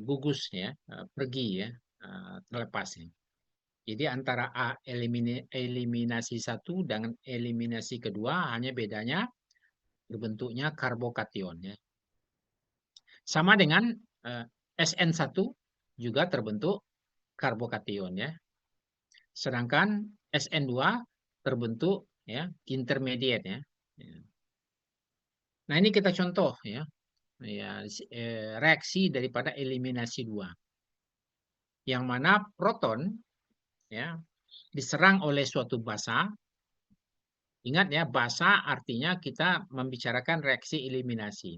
gugus ya, pergi ya, terlepas ya. Jadi antara eliminasi satu dengan eliminasi kedua hanya bedanya berbentuknya karbokation ya. Sama dengan SN1 juga terbentuk karbokation ya. Sedangkan SN2 terbentuk ya intermediate ya. Nah, ini kita contoh ya. Reaksi daripada eliminasi 2. Yang mana proton ya diserang oleh suatu basa. Ingat ya, basa artinya kita membicarakan reaksi eliminasi.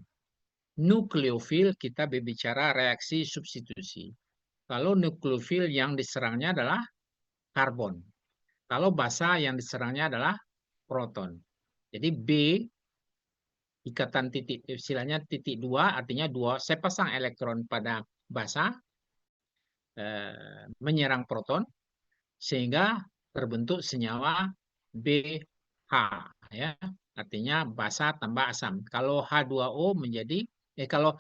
Nukleofil kita berbicara reaksi substitusi. Kalau nukleofil yang diserangnya adalah karbon. Kalau basa yang diserangnya adalah proton. Jadi B ikatan titik istilahnya titik 2 artinya 2 sepasang elektron pada basa menyerang proton sehingga terbentuk senyawa BH ya. Artinya basa tambah asam. Kalau H2O menjadi kalau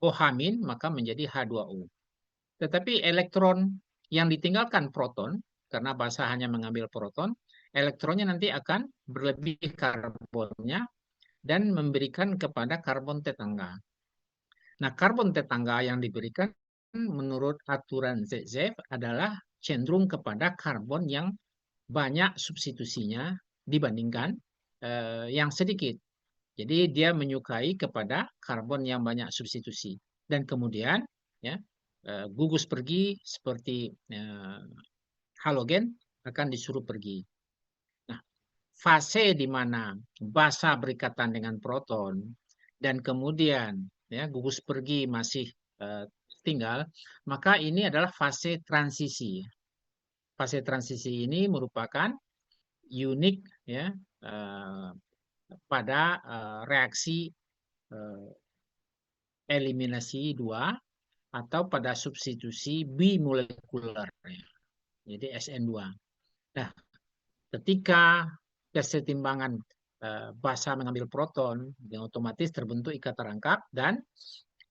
OH- maka menjadi H2O. Tetapi elektron yang ditinggalkan proton karena basa hanya mengambil proton, elektronnya nanti akan berlebih karbonnya dan memberikan kepada karbon tetangga. Nah, karbon tetangga yang diberikan menurut aturan ZZ adalah cenderung kepada karbon yang banyak substitusinya dibandingkan yang sedikit. Jadi dia menyukai kepada karbon yang banyak substitusi. Dan kemudian ya gugus pergi seperti halogen akan disuruh pergi. Nah, fase di mana basa berikatan dengan proton dan kemudian ya gugus pergi masih tinggal, maka ini adalah fase transisi. Fase transisi ini merupakan unik ya pada reaksi eliminasi 2 atau pada substitusi bimolekuler. Jadi SN2. Nah, ketika kesetimbangan basa mengambil proton, yang otomatis terbentuk ikatan rangkap dan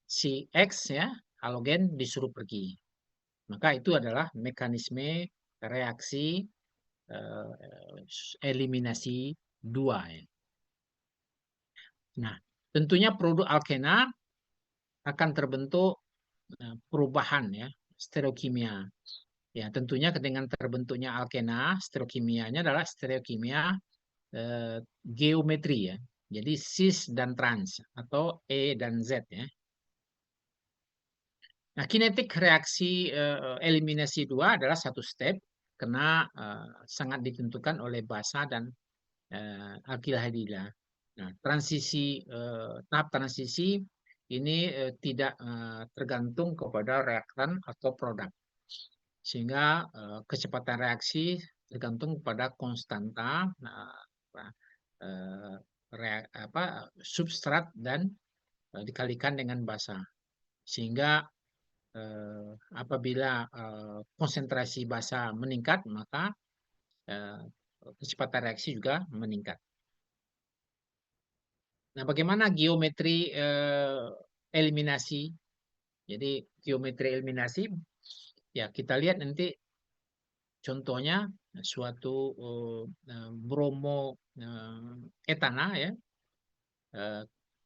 si X ya halogen disuruh pergi. Maka itu adalah mekanisme reaksi eliminasi 2 ya. Nah, tentunya produk alkena akan terbentuk perubahan ya stereokimia. Ya, tentunya dengan terbentuknya alkena, stereokimianya adalah stereokimia geometri ya. Jadi cis dan trans atau E dan Z ya. Nah, kinetik reaksi eliminasi 2 adalah satu step karena sangat ditentukan oleh basa dan alkilhadila. Nah, tahap transisi ini tidak tergantung kepada reaktan atau produk. Sehingga kecepatan reaksi tergantung pada konstanta substrat dan dikalikan dengan basa. Sehingga apabila konsentrasi basa meningkat, maka kecepatan reaksi juga meningkat. Nah, bagaimana geometri eliminasi? Jadi geometri eliminasi, ya kita lihat nanti contohnya suatu bromo etana ya,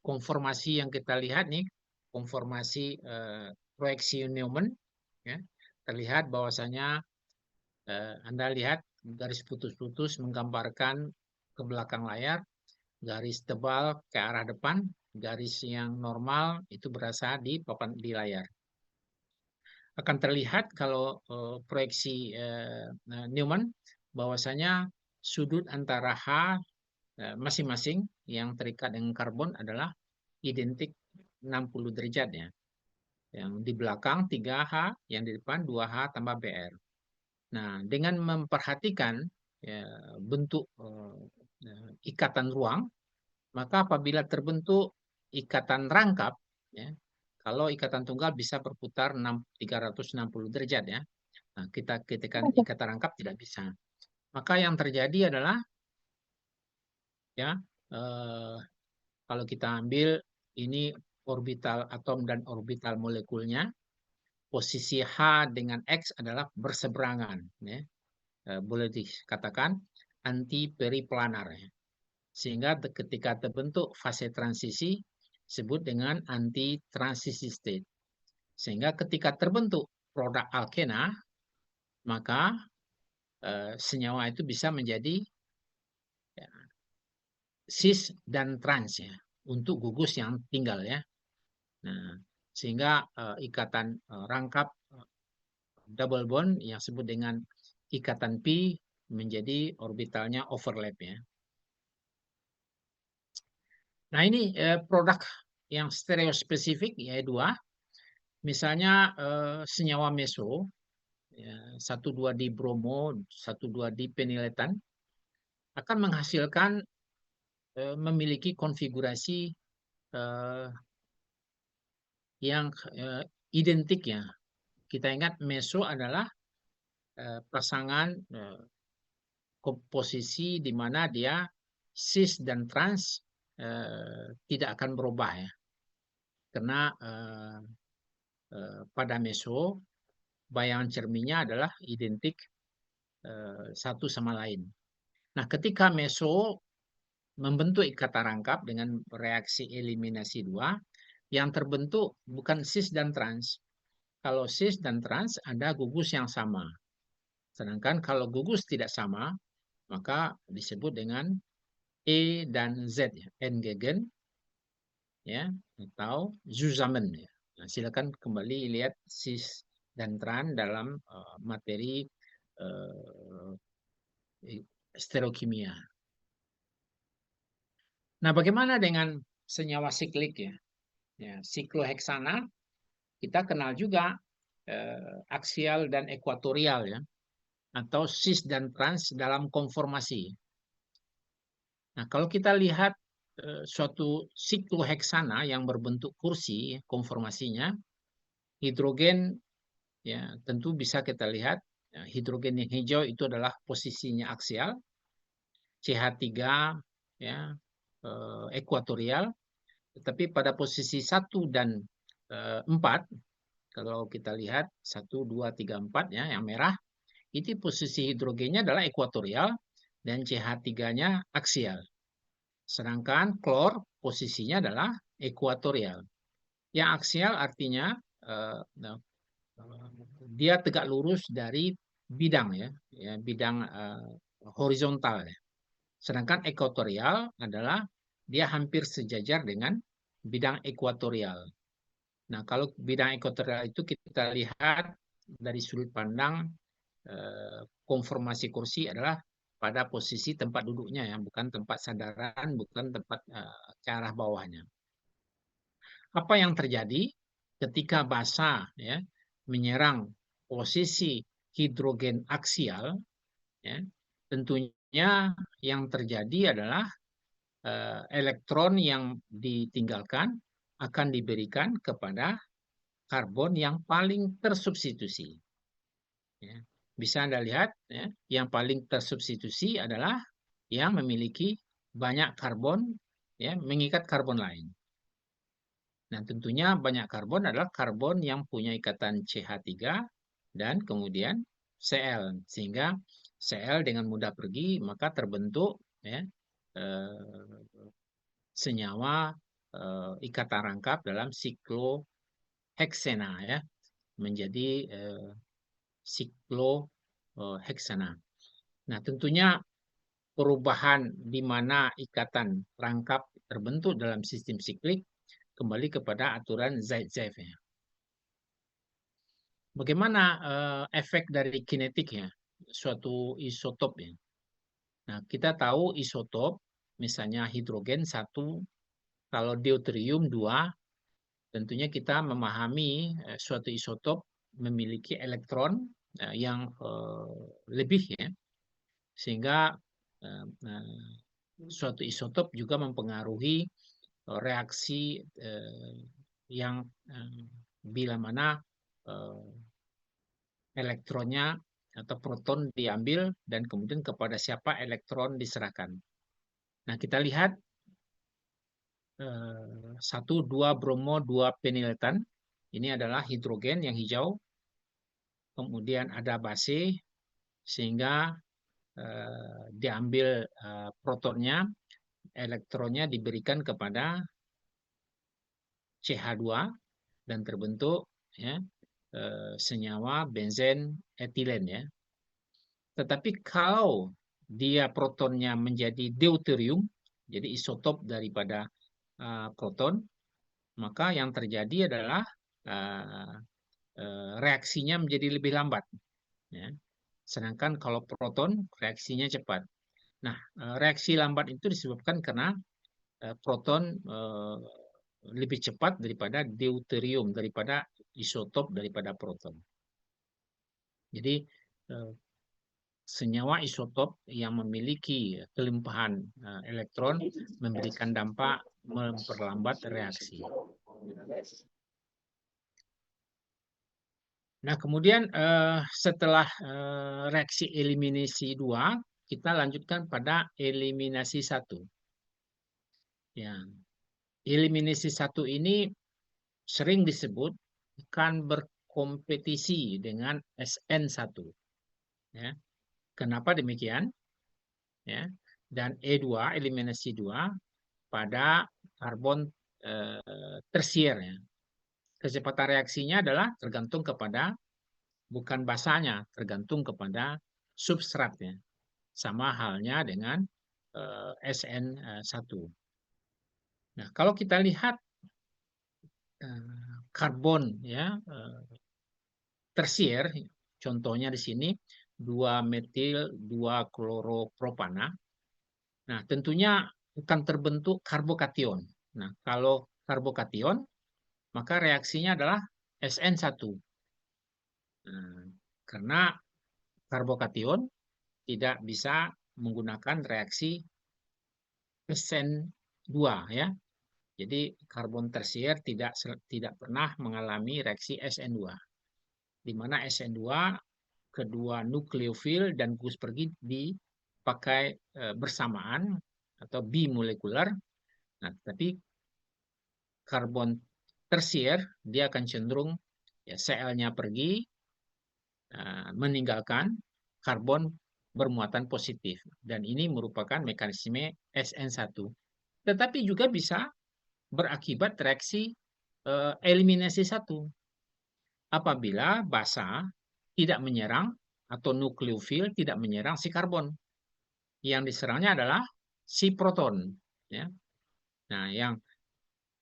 konformasi yang kita lihat nih, konformasi proyeksi Neumann, ya, terlihat bahwasanya Anda lihat garis putus-putus menggambarkan ke belakang layar, garis tebal ke arah depan, garis yang normal itu berasal di papan di layar. Akan terlihat kalau proyeksi Neumann bahwasanya sudut antara H masing-masing yang terikat dengan karbon adalah identik 60 derajat ya. Yang di belakang 3H, yang di depan 2H tambah BR. Nah, dengan memperhatikan ya, bentuk ikatan ruang, maka apabila terbentuk ikatan rangkap, ya, kalau ikatan tunggal bisa berputar 360 derajat ya. Nah, kita ketika ikatan rangkap tidak bisa. Maka yang terjadi adalah ya kalau kita ambil ini orbital atom dan orbital molekulnya, posisi H dengan X adalah berseberangan, ya. Boleh dikatakan anti-periplanar, ya. Sehingga ketika terbentuk fase transisi disebut dengan anti-transisi state. Sehingga ketika terbentuk produk alkena, maka senyawa itu bisa menjadi, ya, cis dan trans, ya, untuk gugus yang tinggal, ya. Nah, sehingga ikatan rangkap double bond yang disebut dengan ikatan pi menjadi orbitalnya overlap, ya. Nah, ini produk yang stereospesifik, yaitu dua. Misalnya senyawa meso, ya, 1,2 di bromo, 1,2 di peniletan, akan menghasilkan memiliki konfigurasi yang identik, ya. Kita ingat meso adalah pasangan komposisi di mana dia cis dan trans tidak akan berubah, ya. Karena pada meso bayangan cerminnya adalah identik satu sama lain. Nah, ketika meso membentuk ikatan rangkap dengan reaksi eliminasi dua, yang terbentuk bukan cis dan trans. Kalau cis dan trans ada gugus yang sama. Sedangkan kalau gugus tidak sama, maka disebut dengan E dan Z, ya, Entgegen, ya, atau Zusammen, ya. Nah, silakan kembali lihat cis dan trans dalam materi uh, stereokimia. Nah, bagaimana dengan senyawa siklik, ya? Ya, sikloheksana kita kenal juga aksial dan ekuatorial, ya, atau cis dan trans dalam konformasi. Nah, kalau kita lihat suatu sikloheksana yang berbentuk kursi, konformasinya hidrogen, ya, tentu bisa kita lihat, ya, hidrogen yang hijau itu adalah posisinya aksial, CH3, ya, ekuatorial, tetapi pada posisi 1 dan 4, kalau kita lihat 1, 2, 3, 4, ya, yang merah, itu posisi hidrogennya adalah ekuatorial dan CH3-nya aksial. Sedangkan klor posisinya adalah ekuatorial. Yang aksial artinya dia tegak lurus dari bidang, ya, bidang horizontal, ya. Sedangkan ekuatorial adalah dia hampir sejajar dengan bidang ekuatorial. Nah, kalau bidang ekuatorial itu kita lihat dari sudut pandang konformasi kursi adalah pada posisi tempat duduknya, ya, bukan tempat sandaran, bukan tempat ke arah bawahnya. Apa yang terjadi ketika basa, ya, menyerang posisi hidrogen aksial, ya, tentunya yang terjadi adalah elektron yang ditinggalkan akan diberikan kepada karbon yang paling tersubstitusi. Ya. Bisa Anda lihat, ya, yang paling tersubstitusi adalah yang memiliki banyak karbon, ya, mengikat karbon lain. Nah, tentunya banyak karbon adalah karbon yang punya ikatan CH3 dan kemudian Cl, sehingga Cl dengan mudah pergi, maka terbentuk, ya, senyawa ikatan rangkap dalam sikloheksana, ya, menjadi sikloheksana. Nah, tentunya perubahan di mana ikatan rangkap terbentuk dalam sistem siklik kembali kepada aturan Zaitsev, ya. Bagaimana efek dari kinetik, ya, suatu isotop, ya. Nah, kita tahu isotop, misalnya hidrogen 1, kalau deuterium 2, tentunya kita memahami suatu isotop memiliki elektron yang lebih, ya. Sehingga suatu isotop juga mempengaruhi reaksi yang bila mana elektronnya atau proton diambil dan kemudian kepada siapa elektron diserahkan. Nah, kita lihat 1, 2 bromo, 2 peniletan. Ini adalah hidrogen yang hijau. Kemudian ada base sehingga diambil protonnya, elektronnya diberikan kepada CH2 dan terbentuk ya senyawa benzen etilen ya. Tetapi kalau dia protonnya menjadi deuterium, jadi isotop daripada proton, maka yang terjadi adalah uh, reaksinya menjadi lebih lambat. Ya. Sedangkan kalau proton reaksinya cepat. Nah, reaksi lambat itu disebabkan karena proton lebih cepat daripada deuterium, daripada isotop daripada proton. Jadi senyawa isotop yang memiliki kelimpahan elektron memberikan dampak memperlambat reaksi. Nah, kemudian setelah reaksi eliminasi 2, kita lanjutkan pada eliminasi 1. Ya. Eliminasi 1 ini sering disebut akan berkompetisi dengan SN1. Ya. Kenapa demikian? Ya. Dan E2, eliminasi 2 pada karbon tersier. Ya. Kecepatan reaksinya adalah tergantung kepada bukan basanya, tergantung kepada substratnya. Sama halnya dengan SN1. Nah, kalau kita lihat karbon ya tersier, contohnya di sini 2 metil 2 kloropropana. Nah, tentunya akan terbentuk karbokation. Nah, kalau karbokation, maka reaksinya adalah SN1. Nah, karena karbokation tidak bisa menggunakan reaksi SN2 ya. Jadi karbon tersier tidak pernah mengalami reaksi SN2. Di mana SN2 kedua nukleofil dan gugus pergi dipakai bersamaan atau bimolekular. Nah, tapi karbon tersier dia akan cenderung ya Cl-nya pergi meninggalkan karbon bermuatan positif dan ini merupakan mekanisme SN1. Tetapi juga bisa berakibat reaksi eliminasi 1 apabila basa tidak menyerang atau nukleofil tidak menyerang si karbon. Yang diserangnya adalah si proton. Ya. Nah, yang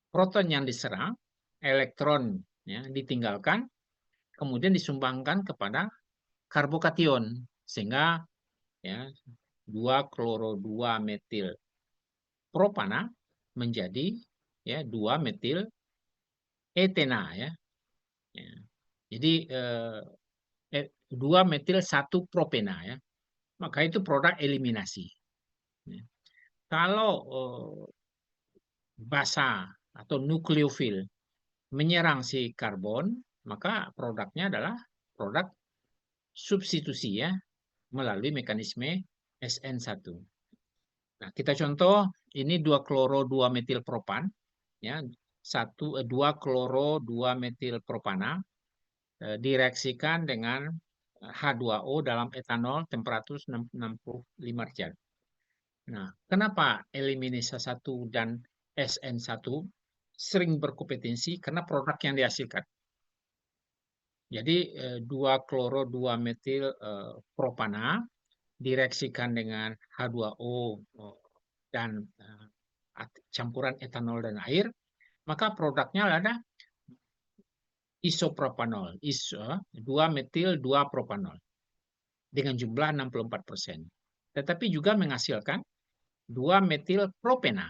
proton yang diserang, elektron ya, ditinggalkan, kemudian disumbangkan kepada karbokation. Sehingga ya, 2 kloro 2 metil propana menjadi ya 2 metil etena ya. Ya. Jadi 2 metil 1 propena ya. Maka itu produk eliminasi. Ya. Kalau basa atau nukleofil menyerang si karbon, maka produknya adalah produk substitusi ya melalui mekanisme SN1. Nah, kita contoh ini 2 kloro 2 metil propan ya. 2 kloro 2 metil propana direaksikan dengan H2O dalam etanol temperatur 65 derajat. Nah, kenapa eliminasi 1 dan SN1 sering berkompetensi? Karena produk yang dihasilkan. Jadi 2 kloro 2 metil propana direaksikan dengan H2O dan campuran etanol dan air, maka produknya ada isopropanol, 2 metil 2 propanol dengan jumlah 64%. Tetapi juga menghasilkan 2 metil propena.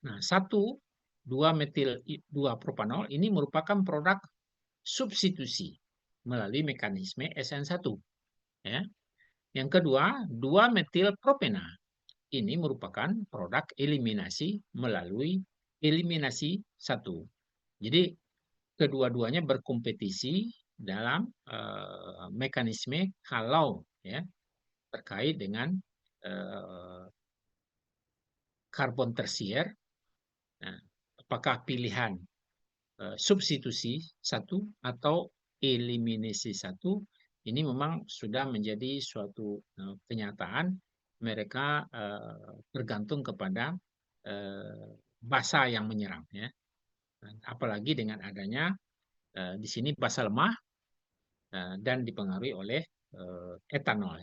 Nah, 2 metil 2 propanol ini merupakan produk substitusi melalui mekanisme SN1. Ya. Yang kedua, 2 metil propena. Ini merupakan produk eliminasi melalui eliminasi 1. Jadi kedua-duanya berkompetisi dalam mekanisme kalau ya terkait dengan karbon tersier Nah, apakah pilihan substitusi satu atau eliminasi satu, ini memang sudah menjadi suatu kenyataan. Mereka bergantung kepada basa yang menyerang, ya. Apalagi dengan adanya di sini basa lemah dan dipengaruhi oleh etanol.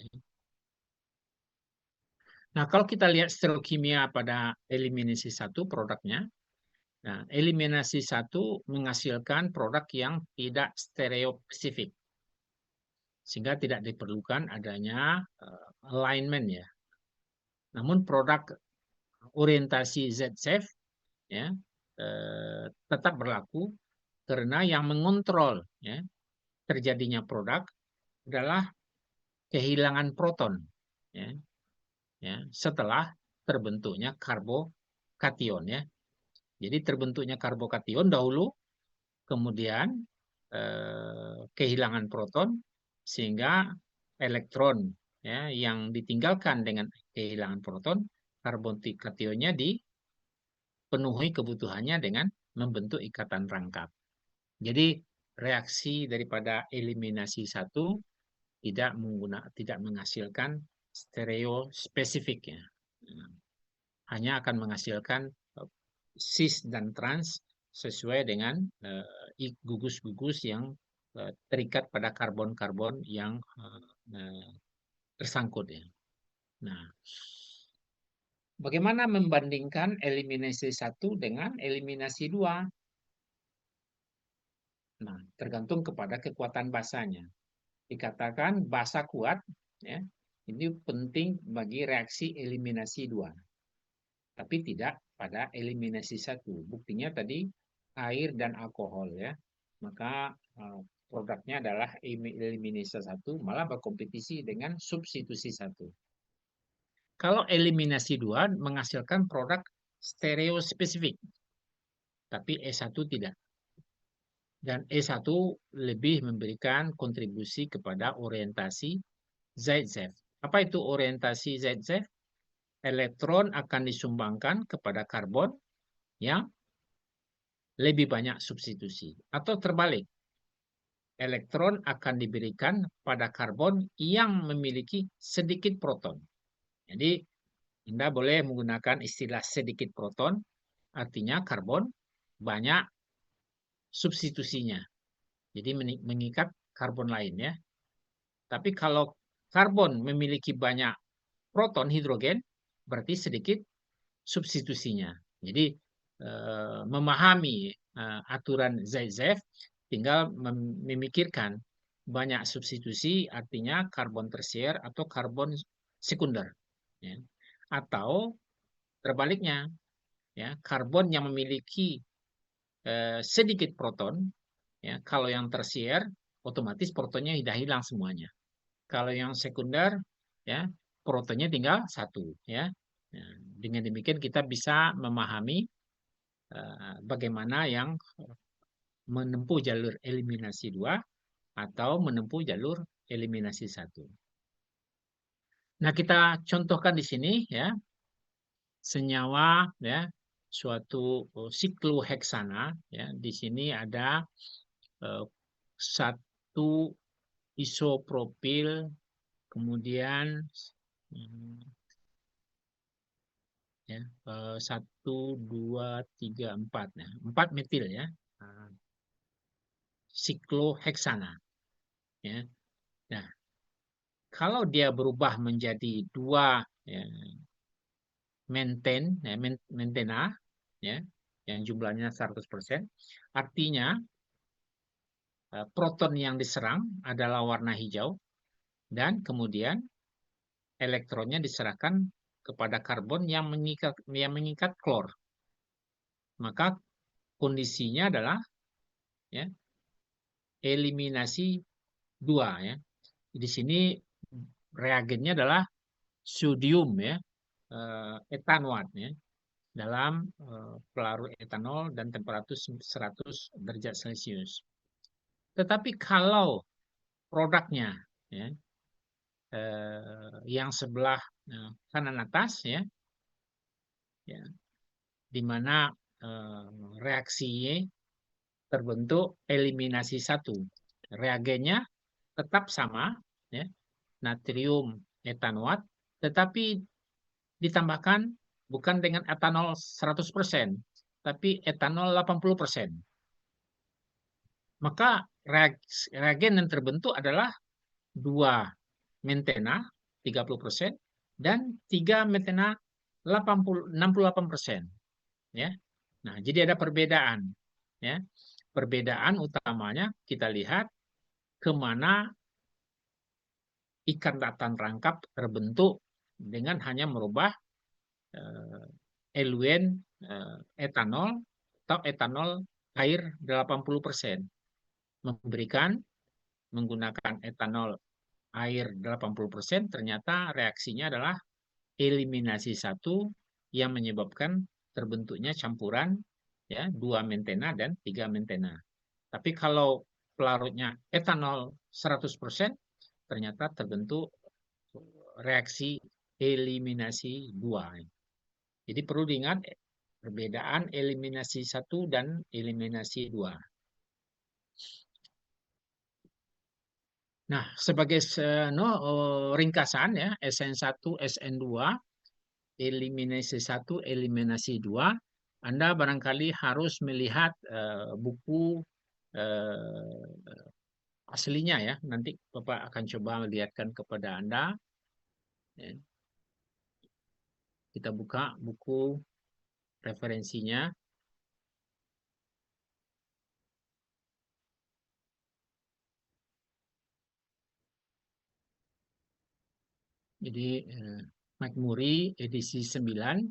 Nah, kalau kita lihat sterokimia pada eliminasi satu produknya, nah, eliminasi satu menghasilkan produk yang tidak stereospesifik, sehingga tidak diperlukan adanya alignment, ya. Namun produk orientasi Z-safe, ya, tetap berlaku karena yang mengontrol, ya, terjadinya produk adalah kehilangan proton, ya, ya, setelah terbentuknya karbokation, ya. Jadi terbentuknya karbokation dahulu, kemudian kehilangan proton, sehingga elektron, ya, yang ditinggalkan dengan kehilangan proton, karbonkationnya dipenuhi kebutuhannya dengan membentuk ikatan rangkap. Jadi reaksi daripada eliminasi satu tidak menghasilkan stereospesifik, ya. Hanya akan menghasilkan cis dan trans sesuai dengan gugus-gugus yang terikat pada karbon-karbon yang tersangkut, ya. Nah, bagaimana membandingkan eliminasi satu dengan eliminasi dua? Nah, tergantung kepada kekuatan basanya. Dikatakan basa kuat, ya, ini penting bagi reaksi eliminasi dua, tapi tidak pada eliminasi satu. Buktinya tadi air dan alkohol, ya. Maka produknya adalah eliminasi satu, malah berkompetisi dengan substitusi satu. Kalau eliminasi dua menghasilkan produk stereospesifik, tapi E1 tidak. Dan E1 lebih memberikan kontribusi kepada orientasi Z-safe. Apa itu orientasi Z-safe? Elektron akan disumbangkan kepada karbon yang lebih banyak substitusi. Atau terbalik, elektron akan diberikan pada karbon yang memiliki sedikit proton. Jadi, Anda boleh menggunakan istilah sedikit proton, artinya karbon banyak substitusinya. Jadi mengikat karbon lain, ya. Tapi kalau karbon memiliki banyak proton hidrogen, berarti sedikit substitusinya. Jadi memahami aturan Z-safe, tinggal memikirkan banyak substitusi, artinya karbon tersier atau karbon sekunder, ya. Atau terbaliknya, ya, karbon yang memiliki sedikit proton, ya, kalau yang tersier otomatis protonnya sudah hilang semuanya. Kalau yang sekunder, ya, protonnya tinggal satu, ya. Nah, dengan demikian kita bisa memahami bagaimana yang menempuh jalur eliminasi dua atau menempuh jalur eliminasi satu. Nah, kita contohkan di sini, ya, senyawa, ya, suatu sikloheksana, ya. Di sini ada satu isopropil, kemudian ya, 1, 2, 3, 4, ya, 4 metil, ya, sikloheksana, ya. Nah, kalau dia berubah menjadi 2, ya, mentena, ya, yang jumlahnya 100%, artinya proton yang diserang adalah warna hijau, dan kemudian elektronnya diserahkan kepada karbon yang mengikat klor. Maka kondisinya adalah, ya, eliminasi 2, ya. Di sini reagennya adalah sodium, ya, etanoat, ya, dalam pelarut etanol dan temperatur 100 derajat Celcius. Tetapi kalau produknya, ya, yang sebelah kanan atas, ya, ya, di mana reaksinya terbentuk eliminasi satu. Reagennya tetap sama, ya, natrium etanoat, tetapi ditambahkan bukan dengan etanol 100%, tapi etanol 80%. Maka reagen yang terbentuk adalah 2 mentena 30% dan 3 mentena 68%, ya. Nah, jadi ada perbedaan, ya. Perbedaan utamanya kita lihat kemana ikatan rangkap terbentuk dengan hanya merubah eluen etanol atau etanol air 80%. Memberikan menggunakan etanol air 80%, ternyata reaksinya adalah eliminasi satu yang menyebabkan terbentuknya campuran, ya, 2 mentena dan 3 mentena. Tapi kalau pelarutnya etanol 100%, ternyata terbentuk reaksi eliminasi 2. Jadi perlu diingat perbedaan eliminasi 1 dan eliminasi 2. Nah, sebagai ringkasan, ya, SN1, SN2, eliminasi 1, eliminasi 2, Anda barangkali harus melihat buku aslinya, ya. Nanti Bapak akan coba melihatkan kepada Anda. Ya. Kita buka buku referensinya. Jadi McMurray edisi 9.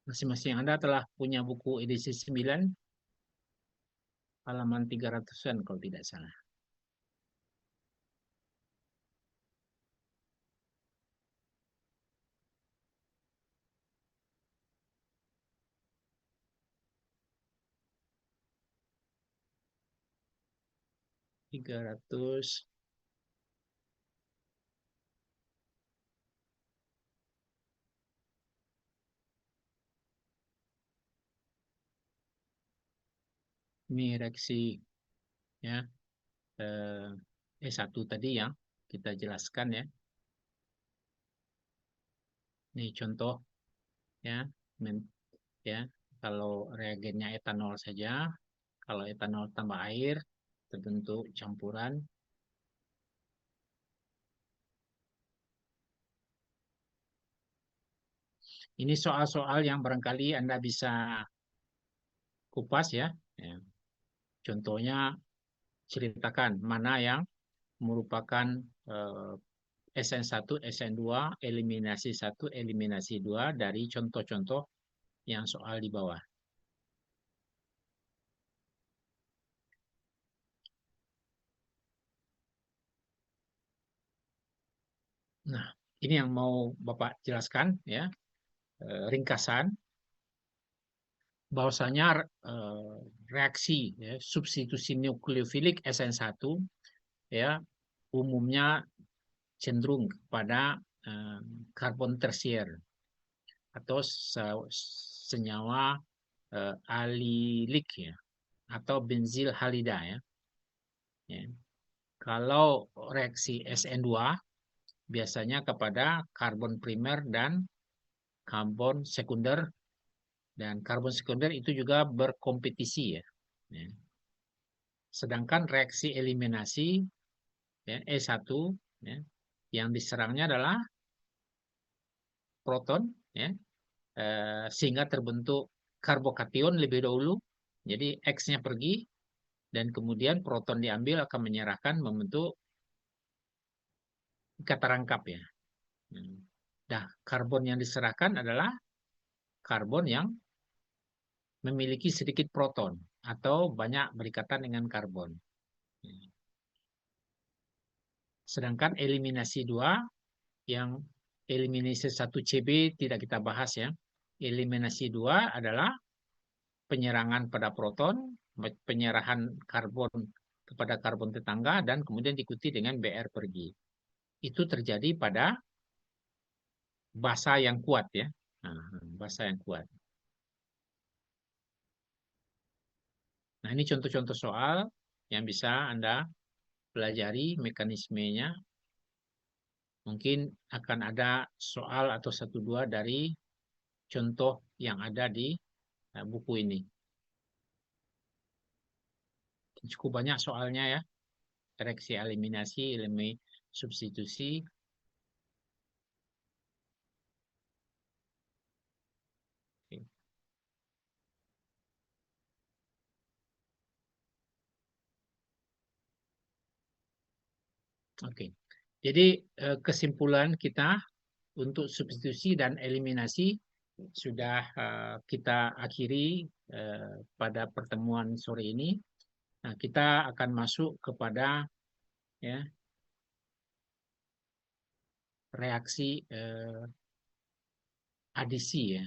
Masing-masing Anda telah punya buku edisi 9, halaman 300-an kalau tidak salah. Tiga ratus. Ini reaksi, ya, E1 tadi yang kita jelaskan, ya. Ini contoh, ya, ya. Kalau reagennya etanol saja, kalau etanol tambah air terbentuk campuran. Ini soal-soal yang barangkali Anda bisa kupas, ya. Ya. Contohnya ceritakan mana yang merupakan SN1, SN2, eliminasi 1, eliminasi 2 dari contoh-contoh yang soal di bawah. Nah, ini yang mau Bapak jelaskan, ya, ringkasan bahwasanya reaksi, ya, substitusi nukleofilik SN1, ya, umumnya cenderung pada karbon tersier atau senyawa alilik, ya, atau benzil halida, ya. Ya. Kalau reaksi SN2 biasanya kepada karbon primer dan karbon sekunder, dan karbon sekunder itu juga berkompetisi, ya. Ya. Sedangkan reaksi eliminasi, ya, E1, ya, yang diserangnya adalah proton, ya, sehingga terbentuk karbokation lebih dahulu. Jadi X-nya pergi dan kemudian proton diambil akan menyerahkan membentuk kata rangkap, ya. Nah, karbon yang diserahkan adalah karbon yang memiliki sedikit proton atau banyak berikatan dengan karbon. Sedangkan eliminasi 2 yang eliminasi 1 Cb tidak kita bahas ya. Eliminasi 2 adalah penyerangan pada proton, penyerahan karbon kepada karbon tetangga, dan kemudian diikuti dengan Br pergi. Itu terjadi pada basa yang kuat ya. Nah, basa yang kuat. Nah, ini contoh-contoh soal yang bisa Anda pelajari mekanismenya. Mungkin akan ada soal atau 1-2 dari contoh yang ada di buku ini. Cukup banyak soalnya ya. Reaksi eliminasi, eliminasi substitusi. Oke. Jadi kesimpulan kita untuk substitusi dan eliminasi sudah kita akhiri pada pertemuan sore ini. Nah, kita akan masuk kepada ya reaksi adisi ya.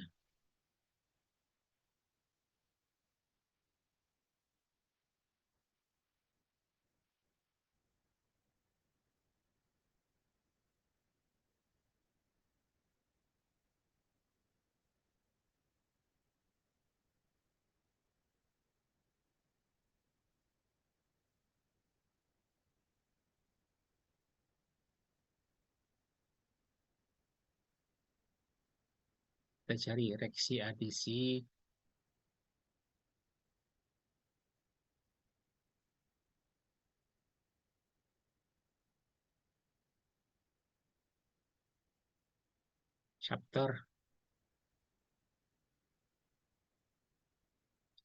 Kita cari reaksi adisi. Chapter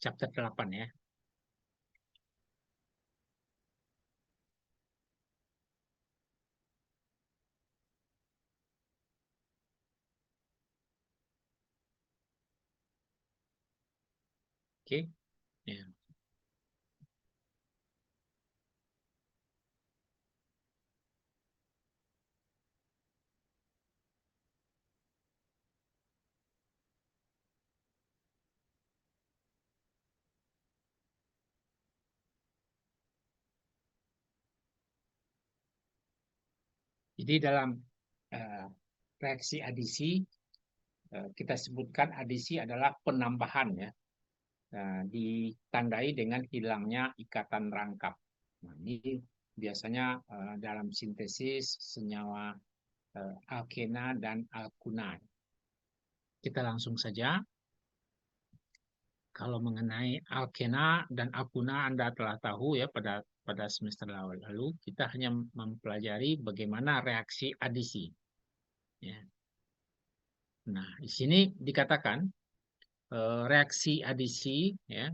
8 ya. Oke. Ya. Jadi dalam uh, reaksi adisi kita sebutkan adisi adalah penambahan ya. Ditandai dengan hilangnya ikatan rangkap. Nah, ini biasanya dalam sintesis senyawa alkena dan alkuna. Kita langsung saja. Kalau mengenai alkena dan alkuna Anda telah tahu ya pada semester lalu kita hanya mempelajari bagaimana reaksi adisi. Ya. Nah, di sini dikatakan reaksi adisi ya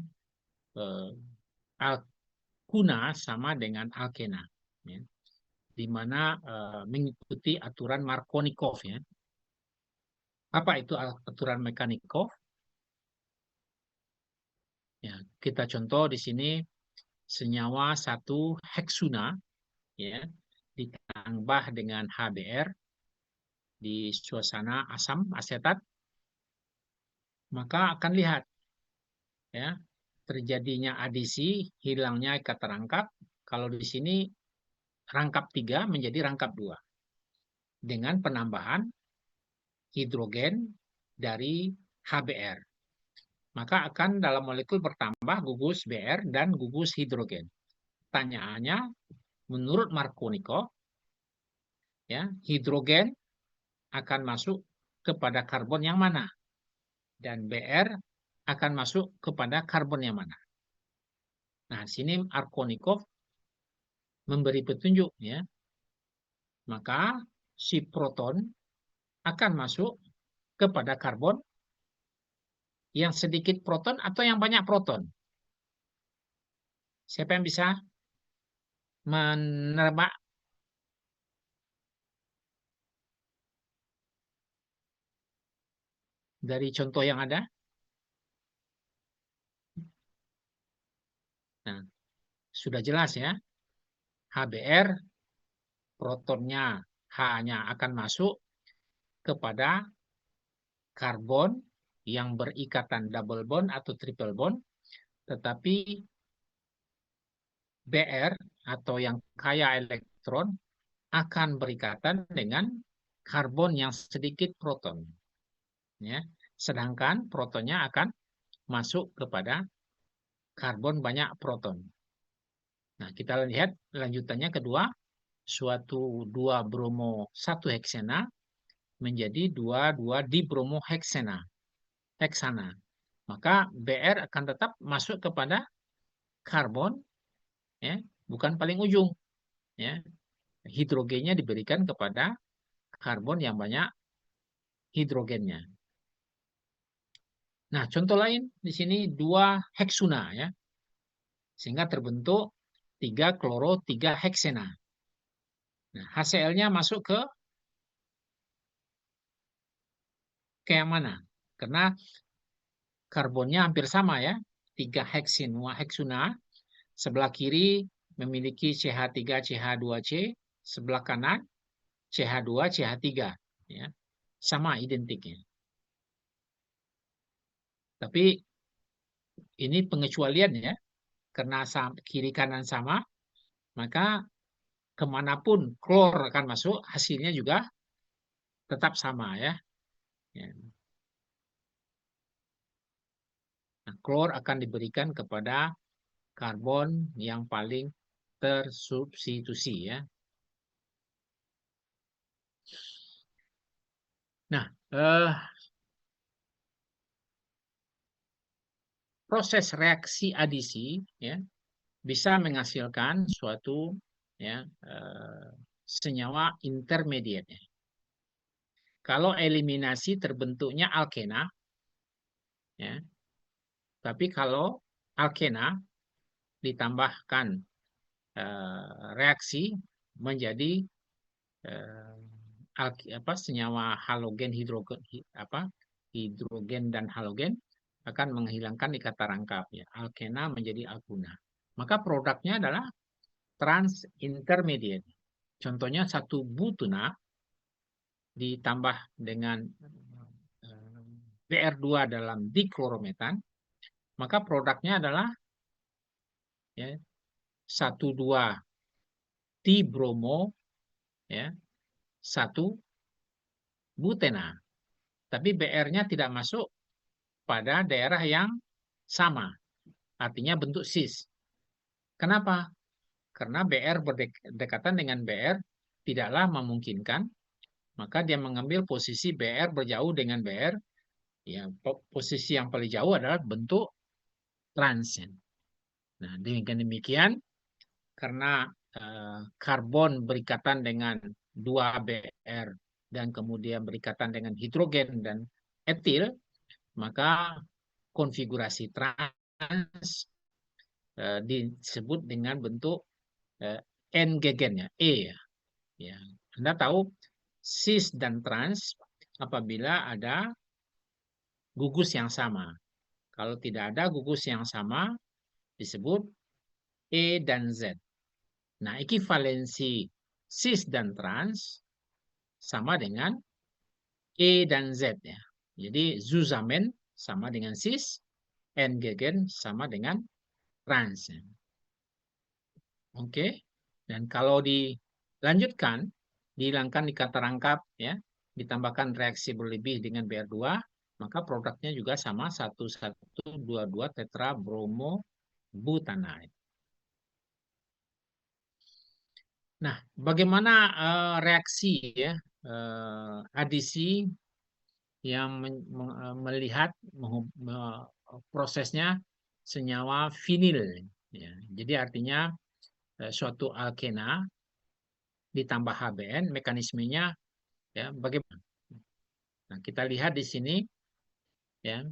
alkuna sama dengan alkena. Ya. Di mana mengikuti aturan Markovnikov ya. Apa itu aturan Markovnikov? Ya, kita contoh di sini senyawa 1 heksuna ya ditambah dengan HBr di suasana asam asetat, maka akan lihat ya terjadinya adisi, hilangnya ikatan rangkap. Kalau di sini rangkap 3 menjadi rangkap 2 dengan penambahan hidrogen dari HBr. Maka akan dalam molekul bertambah gugus Br dan gugus hidrogen. Pertanyaannya, menurut Markovnikov, ya, hidrogen akan masuk kepada karbon yang mana? Dan Br akan masuk kepada karbon yang mana? Nah, sini Markovnikov memberi petunjuk ya. Maka si proton akan masuk kepada karbon yang sedikit proton atau yang banyak proton. Siapa yang bisa menerima dari contoh yang ada? Nah, sudah jelas ya. HBr protonnya H-nya akan masuk kepada karbon yang berikatan double bond atau triple bond, tetapi Br atau yang kaya elektron akan berikatan dengan karbon yang sedikit proton. Ya. Sedangkan protonnya akan masuk kepada karbon banyak proton. Nah, kita lihat lanjutannya kedua, suatu 2 bromo 1 heksana menjadi 2 dibromo heksana. Maka Br akan tetap masuk kepada karbon, ya, bukan paling ujung, ya. Hidrogennya diberikan kepada karbon yang banyak hidrogennya. Nah, contoh lain di sini 2 heksuna, ya. Sehingga terbentuk 3 kloro 3 heksena. Nah, HCl-nya masuk ke yang mana? Karena karbonnya hampir sama, ya. 3 heksuna. Sebelah kiri memiliki CH3 CH2C, sebelah kanan CH2 CH3, ya. Sama identiknya. Tapi ini pengecualian, ya. Karena kiri kanan sama, maka kemanapun klor akan masuk, hasilnya juga tetap sama, ya. Nah, klor akan diberikan kepada karbon yang paling tersubstitusi, ya. Nah, proses reaksi adisi, ya, bisa menghasilkan suatu, ya, senyawa intermediate. Kalau eliminasi terbentuknya alkena, ya. Tapi kalau alkena ditambahkan reaksi menjadi senyawa halogen hidrogen dan halogen akan menghilangkan ikatan rangkap, ya. Alkena menjadi alkuna. Maka produknya adalah trans intermediate. Contohnya 1 butuna ditambah dengan Br2 dalam diklorometan, maka produknya adalah, ya, 1,2 dibromo, ya, 1 butena. Tapi Br-nya tidak masuk pada daerah yang sama. Artinya bentuk cis. Kenapa? Karena Br berdekatan dengan Br tidaklah memungkinkan, maka dia mengambil posisi Br berjauh dengan Br. Ya, posisi yang paling jauh adalah bentuk trans. Nah, demikian karena karbon berikatan dengan 2 Br dan kemudian berikatan dengan hidrogen dan etil, maka konfigurasi trans disebut dengan bentuk N-gegen, ya, E, ya. Ya. Anda tahu cis dan trans apabila ada gugus yang sama. Kalau tidak ada gugus yang sama disebut E dan Z. Nah, ekivalensi cis dan trans sama dengan E dan Z, ya. Jadi Zusamen sama dengan cis, N-gegen sama dengan trans. Ya. Oke. Dan kalau dilanjutkan, dihilangkan ikatan rangkap, ya, ditambahkan reaksi berlebih dengan Br2, maka produknya juga sama 1122 tetrabromo butanate. Nah, bagaimana reaksi, ya, adisi yang melihat prosesnya senyawa vinil, ya. Jadi artinya suatu alkena ditambah HBN, mekanismenya, ya, bagaimana? Nah, kita lihat di sini, ya,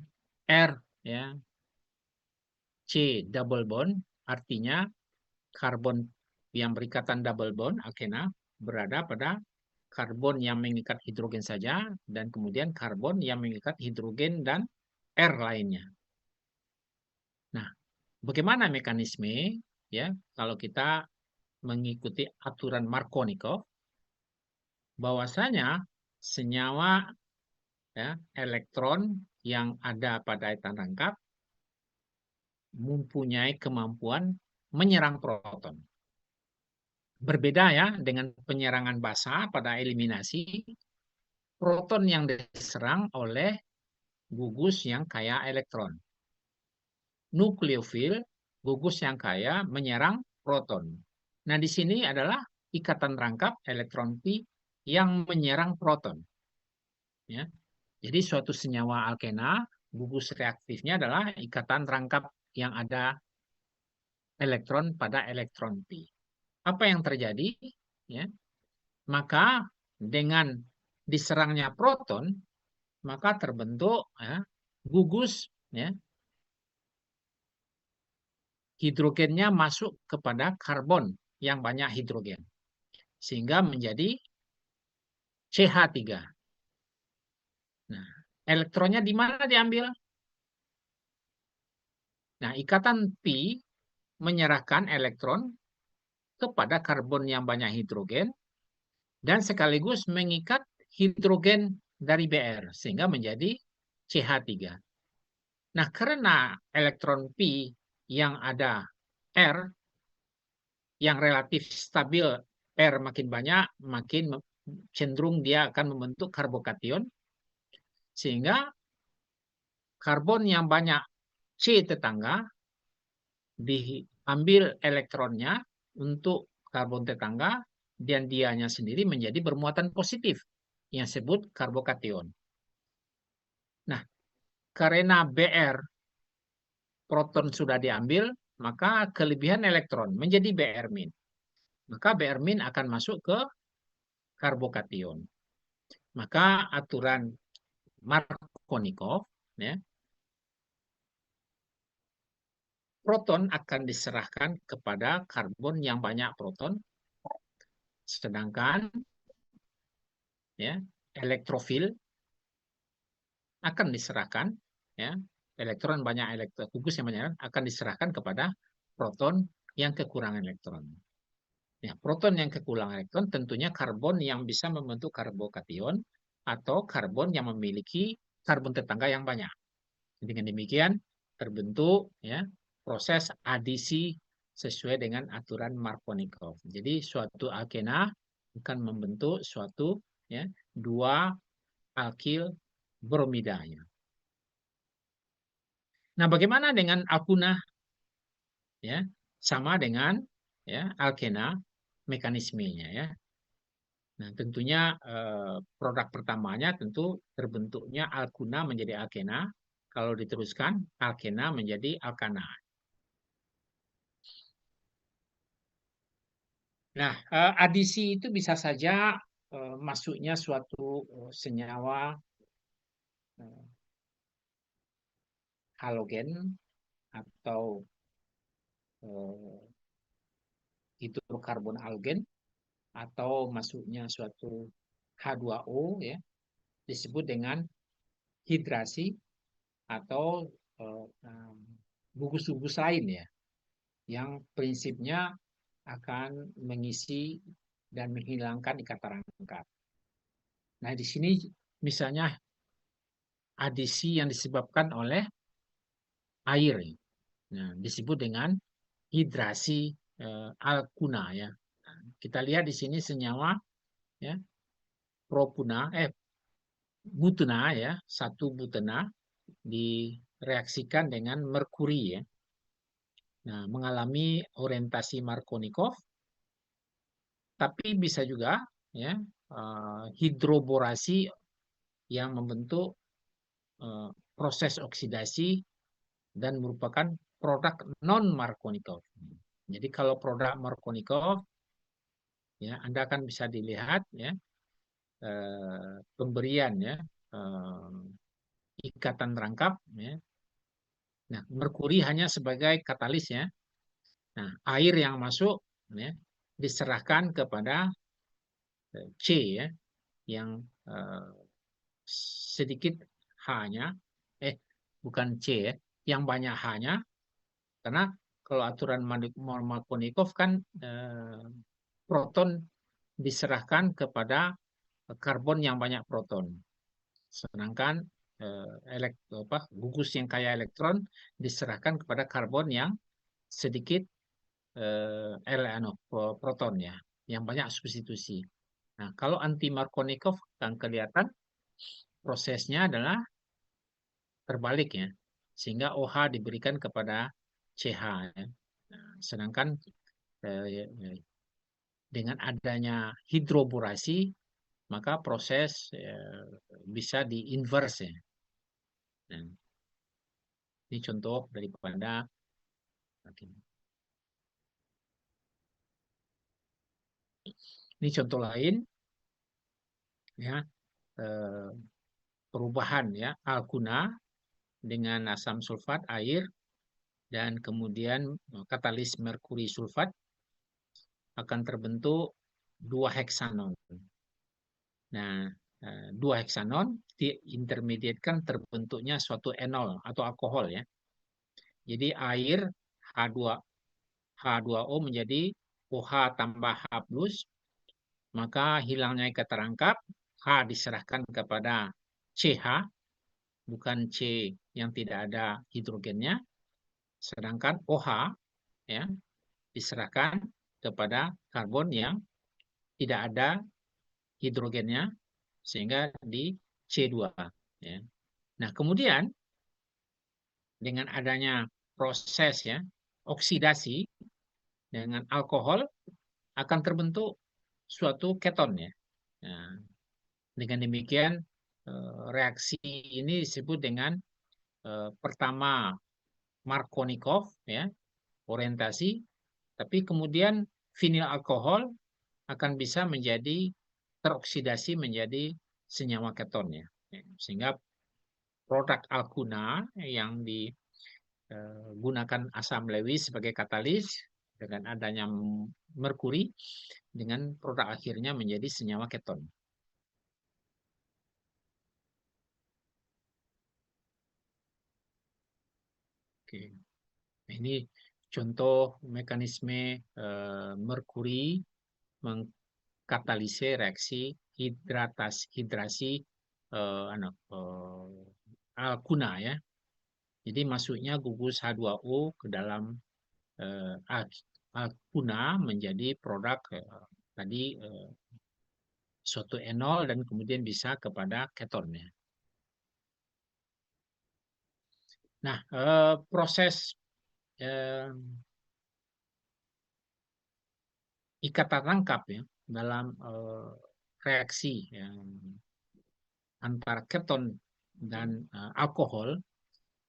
R, ya, C double bond, artinya karbon yang berikatan double bond alkena berada pada karbon yang mengikat hidrogen saja dan kemudian karbon yang mengikat hidrogen dan R lainnya. Nah, bagaimana mekanisme, ya, kalau kita mengikuti aturan Markovnikov, bahwasanya senyawa ya, elektron yang ada pada ikatan rangkap mempunyai kemampuan menyerang proton. Berbeda ya dengan penyerangan basa pada eliminasi, proton yang diserang oleh gugus yang kaya elektron. Nukleofil, gugus yang kaya menyerang proton. Nah, di sini adalah ikatan rangkap elektron pi yang menyerang proton. Ya. Jadi suatu senyawa alkena, gugus reaktifnya adalah ikatan rangkap yang ada elektron pada elektron pi. Apa yang terjadi? Ya, maka dengan diserangnya proton, maka terbentuk ya, gugus ya, hidrogennya masuk kepada karbon yang banyak hidrogen sehingga menjadi CH3. Nah, elektronnya di mana diambil? Nah, ikatan pi menyerahkan elektron kepada karbon yang banyak hidrogen dan sekaligus mengikat hidrogen dari Br sehingga menjadi CH3. Nah, karena elektron pi yang ada R yang relatif stabil, R makin banyak, makin cenderung dia akan membentuk karbokation, sehingga karbon yang banyak C tetangga diambil elektronnya untuk karbon tetangga dan dianya sendiri menjadi bermuatan positif yang disebut karbokation. Nah, karena Br proton sudah diambil, maka kelebihan elektron menjadi Br min. Maka Br min akan masuk ke karbokation. Maka aturan Markovnikov ya, proton akan diserahkan kepada karbon yang banyak proton, sedangkan ya, elektrofil akan diserahkan ya, elektron banyak elektron gugus yang banyak akan diserahkan kepada proton yang kekurangan elektron. Ya, proton yang kekurangan elektron tentunya karbon yang bisa membentuk karbokation atau karbon yang memiliki karbon tetangga yang banyak. Dengan demikian terbentuk ya proses adisi sesuai dengan aturan Markovnikov. Jadi suatu alkena akan membentuk suatu ya dua alkil bromidanya. Nah, bagaimana dengan alkuna? Ya, sama dengan ya alkena mekanismenya ya. Nah, tentunya produk pertamanya tentu terbentuknya alkuna menjadi alkena. Kalau diteruskan, alkena menjadi alkana. Nah, adisi itu bisa saja masuknya suatu senyawa halogen atau hidrokarbon halogen atau masuknya suatu H2O ya disebut dengan hidrasi atau gugus-gugus lain ya yang prinsipnya akan mengisi dan menghilangkan ikatan rangkap. Nah, di sini misalnya adisi yang disebabkan oleh air. Nah, disebut dengan hidrasi alkuna ya. Kita lihat di sini senyawa ya propuna butena ya, satu butena direaksikan dengan merkuri ya. Nah, mengalami orientasi Markovnikov tapi bisa juga ya hidroborasi yang membentuk proses oksidasi dan merupakan produk non Markovnikov. Jadi kalau produk Markovnikov ya Anda akan bisa dilihat ya pemberian ya ikatan rangkap ya. Nah, merkuri hanya sebagai katalis ya. Nah, air yang masuk ya diserahkan kepada C ya yang sedikit H-nya bukan C ya, yang banyak H-nya karena kalau aturan Markovnikov kan proton diserahkan kepada karbon yang banyak proton. Sedangkan gugus yang kaya elektron diserahkan kepada karbon yang sedikit proton ya, yang banyak substitusi. Nah, kalau anti Markovnikov akan kelihatan prosesnya adalah terbalik ya, sehingga OH diberikan kepada CH ya. Nah, sedangkan dengan adanya hidroborasi maka proses bisa di-inverse ya. Nah, ini contoh daripada ini contoh lain ya, perubahan ya alkuna dengan asam sulfat air dan kemudian katalis merkuri sulfat akan terbentuk 2 heksanon. Nah, 2 heksanon diintermediatkan terbentuknya suatu enol atau alkohol ya. Jadi air H2O menjadi OH tambah H plus, maka hilangnya ikat terangkap, H diserahkan kepada CH, bukan C yang tidak ada hidrogennya, sedangkan OH ya diserahkan kepada karbon yang tidak ada hidrogennya, sehingga di C2. Ya. Nah, kemudian dengan adanya proses ya oksidasi dengan alkohol akan terbentuk suatu keton ya. Nah, dengan demikian reaksi ini disebut dengan pertama Markovnikov ya, orientasi, tapi kemudian vinil alkohol akan bisa menjadi teroksidasi menjadi senyawa keton ya. Sehingga produk alkuna yang digunakan asam Lewis sebagai katalis dengan adanya merkuri dengan produk akhirnya menjadi senyawa keton. Oke. Ini contoh mekanisme merkuri mengkatalisis reaksi hidrasi alkuna ya. Jadi masuknya gugus H2O ke dalam alkuna menjadi produk tadi suatu enol dan kemudian bisa kepada ketonnya. Nah, proses ikatan rangkap ya dalam reaksi antara keton dan alkohol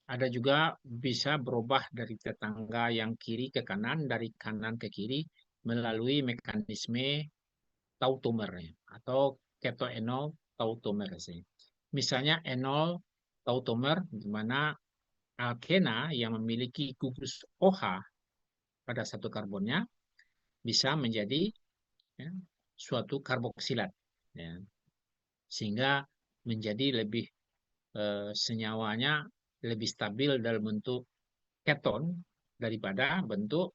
ada juga bisa berubah dari tetangga yang kiri ke kanan, dari kanan ke kiri melalui mekanisme tautomer ya, atau ketoenol tautomerase. Misalnya enol tautomer di mana alkena yang memiliki gugus OH pada satu karbonnya bisa menjadi ya, suatu karboksilat ya, sehingga menjadi lebih senyawanya lebih stabil dalam bentuk keton daripada bentuk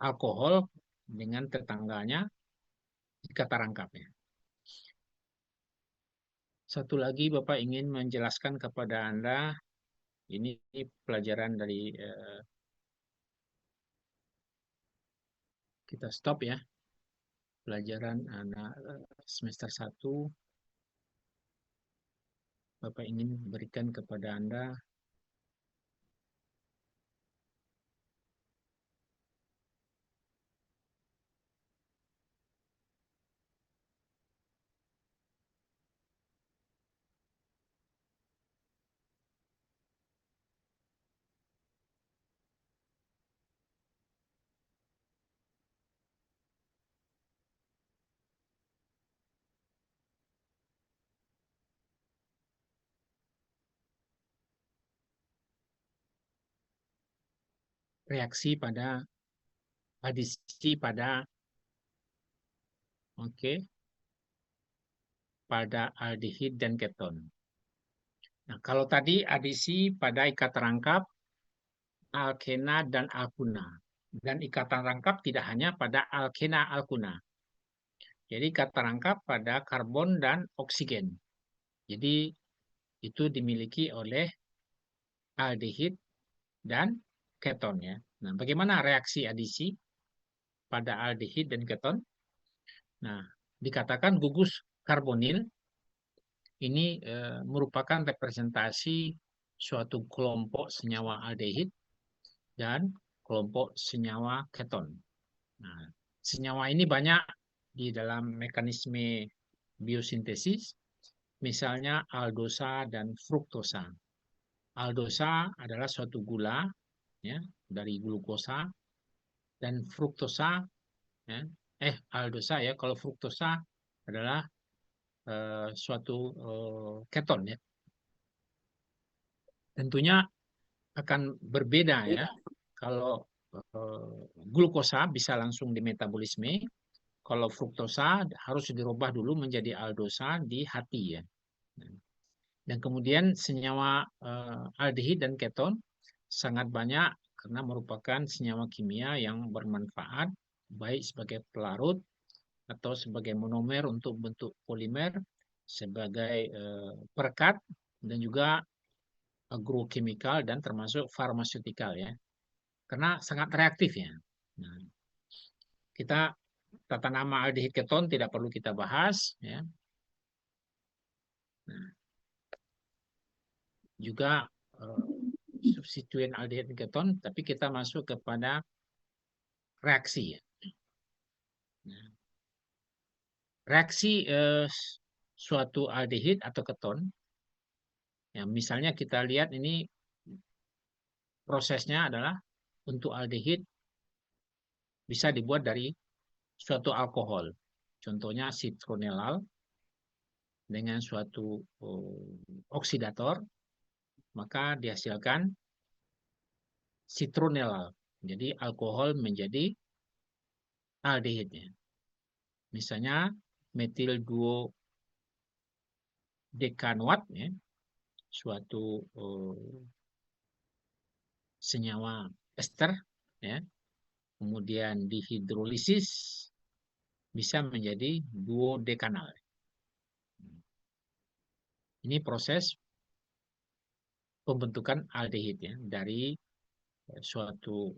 alkohol dengan tetangganya kata rangkapnya. Satu lagi Bapak ingin menjelaskan kepada Anda, ini pelajaran dari kita stop ya, pelajaran anak semester 1. Bapak ingin berikan kepada Anda reaksi pada adisi pada pada aldehid dan keton. Nah, kalau tadi adisi pada ikatan rangkap alkena dan alkuna. Dan ikatan rangkap tidak hanya pada alkena alkuna. Jadi kata rangkap pada karbon dan oksigen. Jadi itu dimiliki oleh aldehid dan keton ya. Nah, bagaimana reaksi adisi pada aldehid dan keton? Nah, dikatakan gugus karbonil ini merupakan representasi suatu kelompok senyawa aldehid dan kelompok senyawa keton. Nah, senyawa ini banyak di dalam mekanisme biosintesis, misalnya aldosa dan fruktosa. Aldosa adalah suatu gula ya dari glukosa, dan fruktosa ya, aldosa ya, kalau fruktosa adalah suatu keton ya. Tentunya akan berbeda ya. Kalau glukosa bisa langsung dimetabolisme, kalau fruktosa harus dirubah dulu menjadi aldosa di hati ya. Dan kemudian senyawa aldehid dan keton sangat banyak karena merupakan senyawa kimia yang bermanfaat baik sebagai pelarut atau sebagai monomer untuk bentuk polimer, sebagai perekat, dan juga agrokimikal dan termasuk farmaseutikal ya. Karena sangat reaktif ya. Nah, kita tata nama aldehid keton tidak perlu kita bahas ya. Nah, juga substituen aldehid keton, tapi kita masuk kepada reaksi ya. Nah, reaksi suatu aldehid atau keton, ya misalnya kita lihat ini prosesnya adalah untuk aldehid bisa dibuat dari suatu alkohol. Contohnya citronellal dengan suatu oksidator, maka dihasilkan citronellal. Jadi alkohol menjadi aldehidnya. Misalnya metil duodekanoat ya, suatu senyawa ester ya, kemudian dihidrolisis bisa menjadi duodekanal. Ini proses pembentukan aldehid ya dari suatu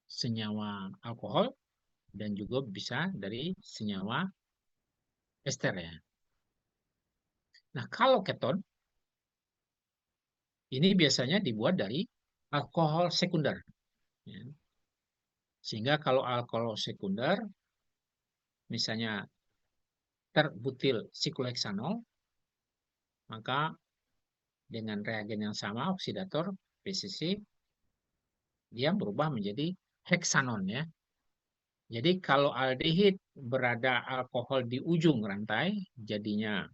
senyawa alkohol dan juga bisa dari senyawa ester ya. Nah, kalau keton ini biasanya dibuat dari alkohol sekunder. Ya. Sehingga kalau alkohol sekunder, misalnya terbutil sikloheksanol, maka dengan reagen yang sama, oksidator PCC, dia berubah menjadi heksanon ya. Jadi kalau aldehid berada alkohol di ujung rantai, jadinya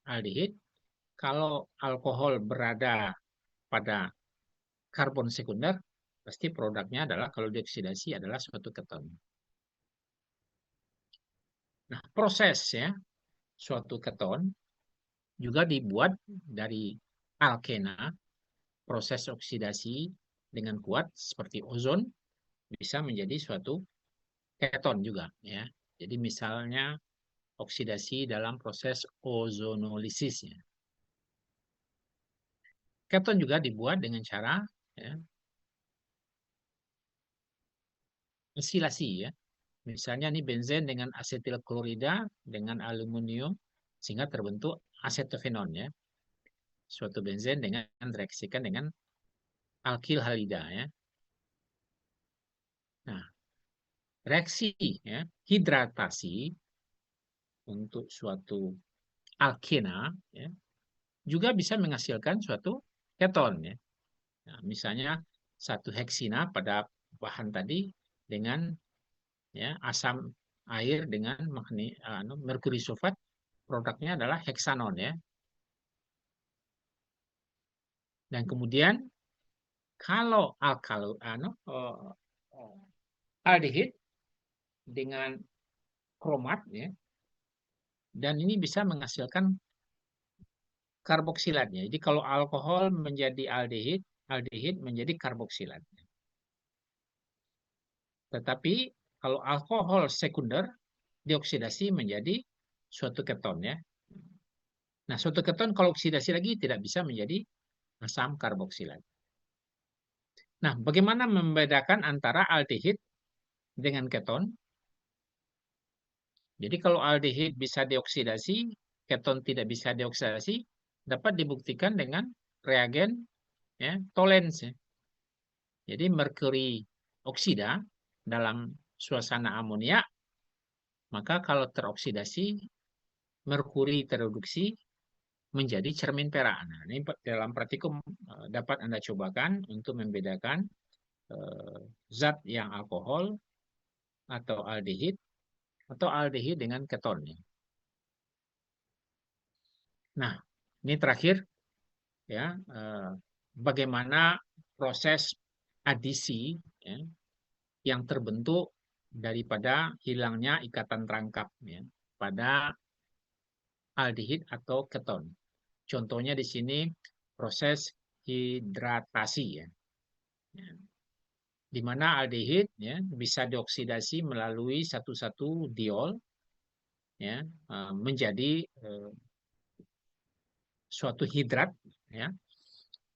aldehid. Kalau alkohol berada pada karbon sekunder, pasti produknya adalah kalau dioksidasi adalah suatu keton. Nah, proses ya suatu keton juga dibuat dari alkena, proses oksidasi dengan kuat seperti ozon bisa menjadi suatu keton juga ya. Jadi misalnya oksidasi dalam proses ozonolisis ya. Keton juga dibuat dengan cara ya, mesilasi ya. Misalnya ini benzen dengan asetil klorida dengan aluminium sehingga terbentuk asetofenon ya. Suatu benzen dengan direaksikan dengan alkil halida ya. Nah, reaksi ya, hidratasi untuk suatu alkena ya, juga bisa menghasilkan suatu keton ya. Nah, misalnya satu heksina pada bahan tadi dengan ya asam air dengan merkuri sulfat, produknya adalah heksanon ya. Dan kemudian kalau aldehid dengan kromat ya, dan ini bisa menghasilkan karboksilatnya. Jadi kalau alkohol menjadi aldehid, aldehid menjadi karboksilat. Tetapi kalau alkohol sekunder dioksidasi menjadi suatu keton ya. Nah, suatu keton kalau oksidasi lagi tidak bisa menjadi asam karboksilat. Nah, bagaimana membedakan antara aldehid dengan keton? Jadi kalau aldehid bisa dioksidasi, keton tidak bisa dioksidasi, dapat dibuktikan dengan reagen ya, Tollens ya. Jadi merkuri oksida dalam suasana amonia, maka kalau teroksidasi, merkuri tereduksi menjadi cermin perak. Nah, ini dalam praktikum dapat Anda cobakan untuk membedakan zat yang alkohol atau aldehid dengan keton. Nah, ini terakhir ya, bagaimana proses adisi ya, yang terbentuk daripada hilangnya ikatan rangkap ya, pada aldehid atau keton. Contohnya di sini proses hidratasi ya. Di mana aldehid ya bisa dioksidasi melalui satu-satu diol ya menjadi suatu hidrat ya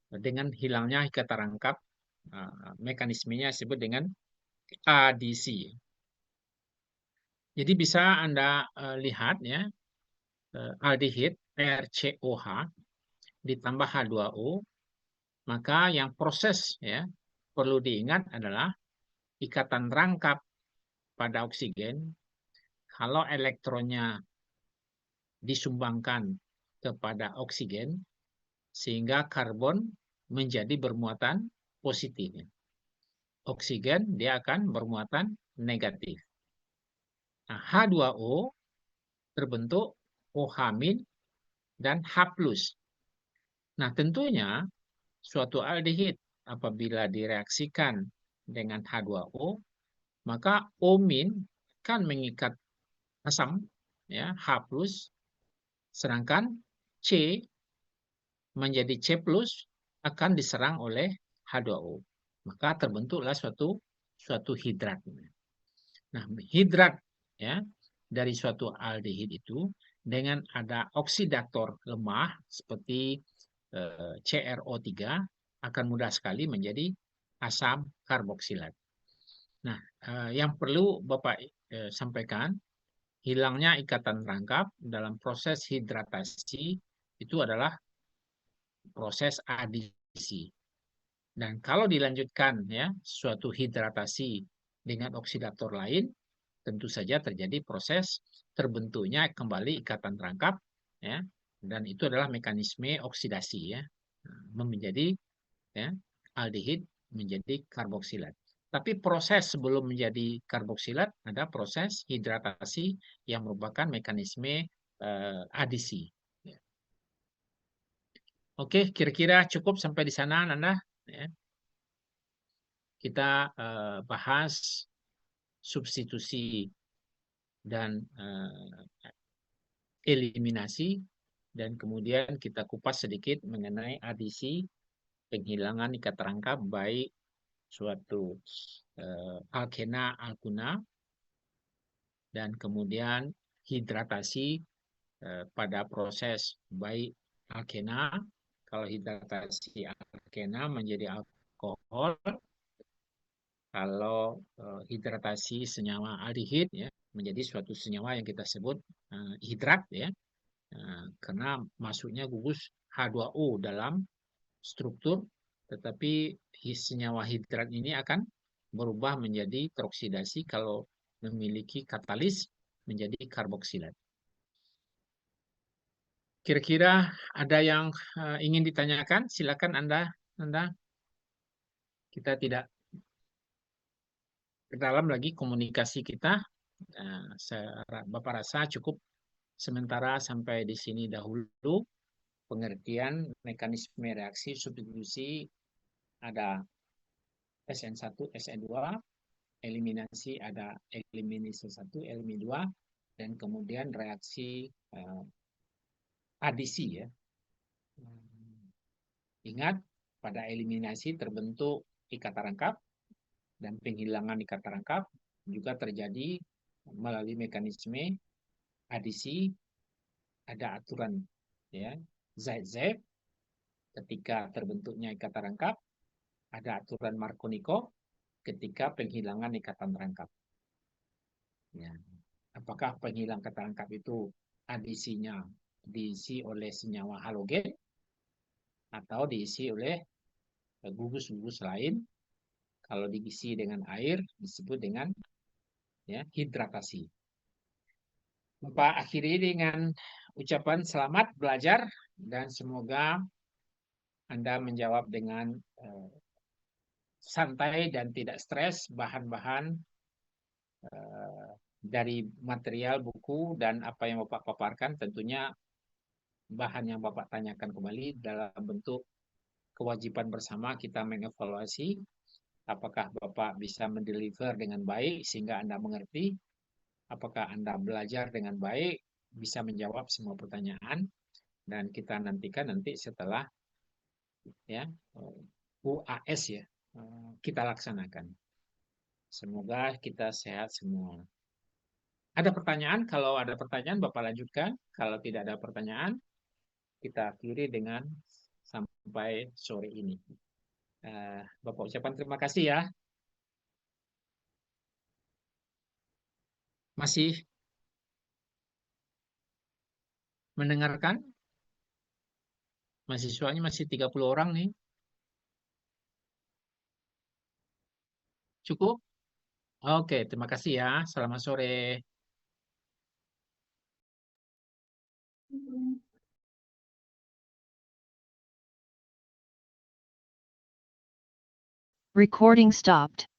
dengan hilangnya ikatan rangkap, mekanismenya disebut dengan adisi. Jadi bisa Anda lihat ya, aldehid RCOH ditambah H2O, maka yang proses ya perlu diingat adalah ikatan rangkap pada oksigen. Kalau elektronnya disumbangkan kepada oksigen, sehingga karbon menjadi bermuatan positif. Oksigen dia akan bermuatan negatif. Nah, H2O terbentuk OH- dan H+. Nah, tentunya suatu aldehid apabila direaksikan dengan H2O, maka O- kan mengikat asam ya, H+, sedangkan C menjadi C+ akan diserang oleh H2O. Maka terbentuklah suatu hidrat. Nah, hidrat ya dari suatu aldehid itu dengan ada oksidator lemah seperti CrO3 akan mudah sekali menjadi asam karboksilat. Nah, yang perlu Bapak sampaikan, hilangnya ikatan rangkap dalam proses hidratasi itu adalah proses adisi. Dan kalau dilanjutkan ya suatu hidratasi dengan oksidator lain, tentu saja terjadi proses terbentuknya kembali ikatan rangkap ya, dan itu adalah mekanisme oksidasi ya, menjadi ya aldehid menjadi karboksilat. Tapi proses sebelum menjadi karboksilat ada proses hidratasi yang merupakan mekanisme adisi. Oke, kira-kira cukup sampai di sana, Nanda. Ya. Kita bahas substitusi dan eliminasi, dan kemudian kita kupas sedikit mengenai adisi, penghilangan ikat rangkap baik suatu alkena alkuna, dan kemudian hidratasi pada proses baik alkena, kalau hidratasi alkena menjadi alkohol, kalau hidratasi senyawa aldehid ya menjadi suatu senyawa yang kita sebut hidrat ya, karena masuknya gugus H2O dalam struktur, tetapi senyawa hidrat ini akan berubah menjadi teroksidasi kalau memiliki katalis menjadi karboksilat. Kira-kira ada yang ingin ditanyakan? Silakan Anda. Kita tidak berdalam lagi komunikasi kita. Bapak rasa cukup sementara sampai di sini dahulu. Pengertian mekanisme reaksi substitusi ada SN1, SN2, eliminasi ada eliminasi 1, eliminasi 2, dan kemudian reaksi adisi ya. Ingat, pada eliminasi terbentuk ikatan rangkap dan penghilangan ikatan rangkap juga terjadi melalui mekanisme adisi, ada aturan ya. Z ketika terbentuknya ikatan rangkap, ada aturan Markovnikov ketika penghilangan ikatan rangkap. Ya. Apakah penghilang ikatan rangkap itu adisinya diisi oleh senyawa halogen atau diisi oleh gugus-gugus lain? Kalau diisi dengan air disebut dengan ya, hidratasi. Bapak akhiri dengan ucapan selamat belajar dan semoga Anda menjawab dengan santai dan tidak stres bahan-bahan dari material buku dan apa yang Bapak paparkan, tentunya bahan yang Bapak tanyakan kembali dalam bentuk kewajiban bersama kita mengevaluasi apakah Bapak bisa mendeliver dengan baik sehingga Anda mengerti, apakah Anda belajar dengan baik, bisa menjawab semua pertanyaan, dan kita nantikan nanti setelah ya UAS ya kita laksanakan. Semoga kita sehat semua. Ada pertanyaan? Kalau ada pertanyaan, Bapak lanjutkan. Kalau tidak ada pertanyaan, kita akhiri dengan sampai sore ini. Bapak ucapkan terima kasih ya. Masih mendengarkan? Mahasiswanya masih 30 orang nih. Cukup? Oke, terima kasih ya. Selamat sore. Recording stopped.